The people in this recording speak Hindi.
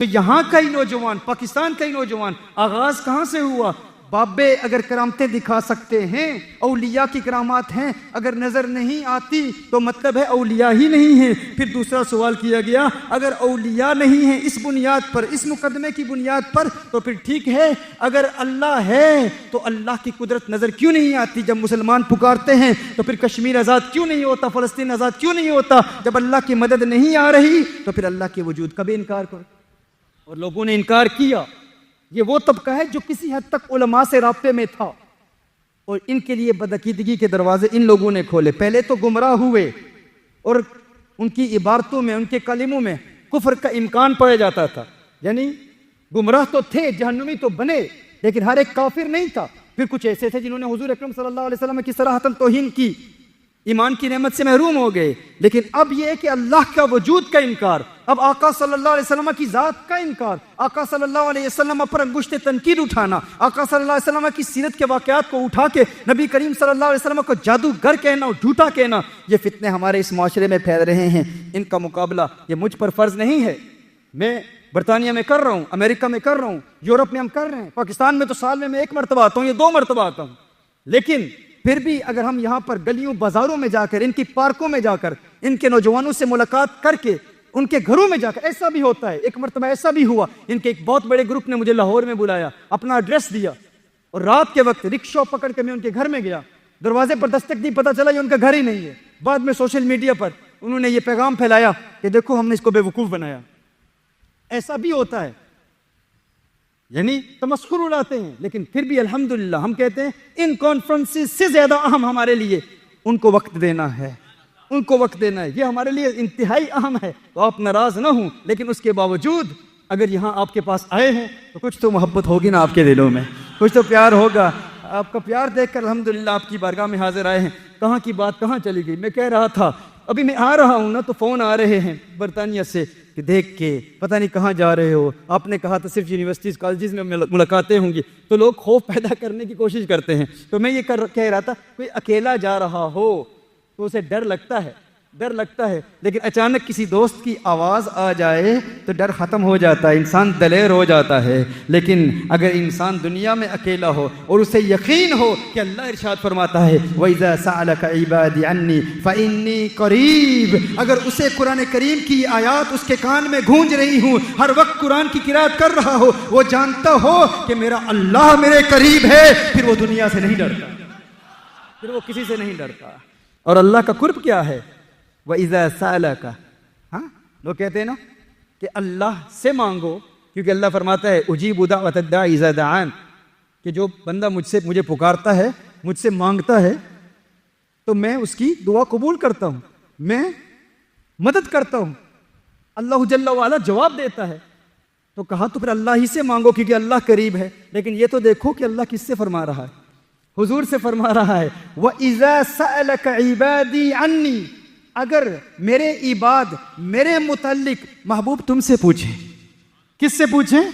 तो यहाँ का ही नौजवान, पाकिस्तान का ही नौजवान, आगाज कहाँ से हुआ? बाबे अगर करामतें दिखा सकते हैं, औलिया की करामात हैं, अगर नजर नहीं आती तो मतलब है औलिया ही नहीं है। फिर दूसरा सवाल किया गया, अगर औलिया नहीं है इस बुनियाद पर, इस मुकदमे की बुनियाद पर, तो फिर ठीक है, अगर अल्लाह है तो अल्लाह की कुदरत नजर क्यों नहीं आती? जब मुसलमान पुकारते हैं तो फिर कश्मीर आज़ाद क्यों नहीं होता, फ़लस्तीन आज़ाद क्यों नहीं होता? जब अल्लाह की मदद नहीं आ रही तो फिर अल्लाह के वजूद का भी इनकार करो। और लोगों ने इनकार किया। ये वो तबका है जो किसी हद तक उलमा से राब्ते में था, और इनके लिए बदअकीदगी के दरवाजे इन लोगों ने खोले। पहले तो गुमराह हुए और उनकी इबारतों में, उनके कलिमों में कुफ्र का इम्कान पाया जाता था। यानी गुमराह तो थे, जहन्नुमी तो बने, लेकिन हर एक काफिर नहीं था। फिर कुछ ऐसे थे जिन्होंने हुजूर अकरम सल्लल्लाहु अलैहि वसल्लम की सराहतन तौहीन की, ईमान की नेमत से महरूम हो गए। लेकिन अब यह है कि अल्लाह का वजूद का इनकार, अब आका सल्लल्लाहु अलैहि वसल्लम की जात का इनकार, आका सल्लल्लाहु अलैहि वसल्लम पर अंगुश्त तनकीद उठाना, आका सल्लल्लाहु अलैहि वसल्लम की सीरत के वाक़यात को उठा के नबी करीम सल्लल्लाहु अलैहि वसल्लम को जादूगर कहना, झूठा कहना, ये फितने हमारे इस माशरे में फैल रहे हैं। इनका मुकाबला ये मुझ पर फर्ज नहीं है। मैं बरतानिया में कर रहा हूँ, अमेरिका में कर रहा हूँ, यूरोप में हम कर रहे हैं, पाकिस्तान में तो साल में मैं 1 मरतबा आता हूँ या 2 मरतबा आता हूँ। लेकिन फिर भी अगर हम यहाँ पर गलियों बाजारों में जाकर, इनकी पार्कों में जाकर, इनके नौजवानों से मुलाकात करके, उनके घरों में जाकर, ऐसा भी होता है। एक मरतबा ऐसा भी हुआ, इनके एक बहुत बड़े ग्रुप ने मुझे लाहौर में बुलाया, अपना एड्रेस दिया, और रात के वक्त रिक्शा पकड़ के मैं उनके घर में गया। दरवाजे पर दस्तक दी, पता चला ये उनका घर ही नहीं है। बाद में सोशल मीडिया पर उन्होंने ये पैगाम फैलाया कि देखो हमने इसको बेवकूफ़ बनाया। ऐसा भी होता है, यानी तमस्खुर उड़ाते हैं। लेकिन फिर भी अल्हम्दुलिल्लाह हम कहते हैं इन कॉन्फ्रेंसेस से ज्यादा अहम हमारे लिए उनको वक्त देना है, उनको वक्त देना है। ये हमारे लिए इंतहाई अहम है। तो आप नाराज ना हो, लेकिन उसके बावजूद अगर यहाँ आपके पास आए हैं तो कुछ तो मोहब्बत होगी ना आपके दिलों में, कुछ तो प्यार होगा। आपका प्यार देखकर अल्हम्दुलिल्लाह आपकी बारगाह में हाजिर आए हैं। कहाँ की बात कहाँ चली गई? मैं कह रहा था अभी मैं आ रहा हूँ ना, तो फ़ोन आ रहे हैं बरतानिया से कि देख के पता नहीं कहाँ जा रहे हो। आपने कहा था सिर्फ यूनिवर्सिटीज़ कॉलेजेस में मुलाकातें होंगी, तो लोग खौफ पैदा करने की कोशिश करते हैं। तो मैं ये कह रहा था कोई अकेला जा रहा हो तो उसे डर लगता है, डर लगता है। लेकिन अचानक किसी दोस्त की आवाज़ आ जाए तो डर ख़त्म हो जाता है, इंसान दलेर हो जाता है। लेकिन अगर इंसान दुनिया में अकेला हो और उसे यकीन हो कि अल्लाह इरशाद फरमाता है वइज़ा सअलका इबादी अन्नी फ़इन्नी क़रीब, अगर उसे कुरान करीम की आयात उसके कान में गूंज रही हूँ, हर वक्त कुरान की किरात कर रहा हो, वो जानता हो कि मेरा अल्लाह मेरे करीब है, फिर वो दुनिया से नहीं डरता, फिर वो किसी से नहीं डरता। और अल्लाह का कुर्ब क्या है? वइज़ा सअलका, हाँ लोग कहते हैं ना कि अल्लाह से मांगो, क्योंकि अल्लाह फरमाता है उजीबु दाअवतद दाई इज़ा दआन, कि जो बंदा मुझे पुकारता है, मुझसे मांगता है, तो मैं उसकी दुआ कबूल करता हूँ, मैं मदद करता हूँ। अल्लाह जल्ला वाला जवाब देता है। तो कहा तो फिर अल्लाह ही से मांगो क्योंकि अल्लाह करीब है। लेकिन ये तो देखो कि अल्लाह किससे फरमा रहा है? हुजूर से फरमा रहा है वइज़ा सअलका इबादी अन्नी, अगर मेरे इबाद मेरे मुतल्लिक महबूब तुमसे पूछें, किससे पूछें?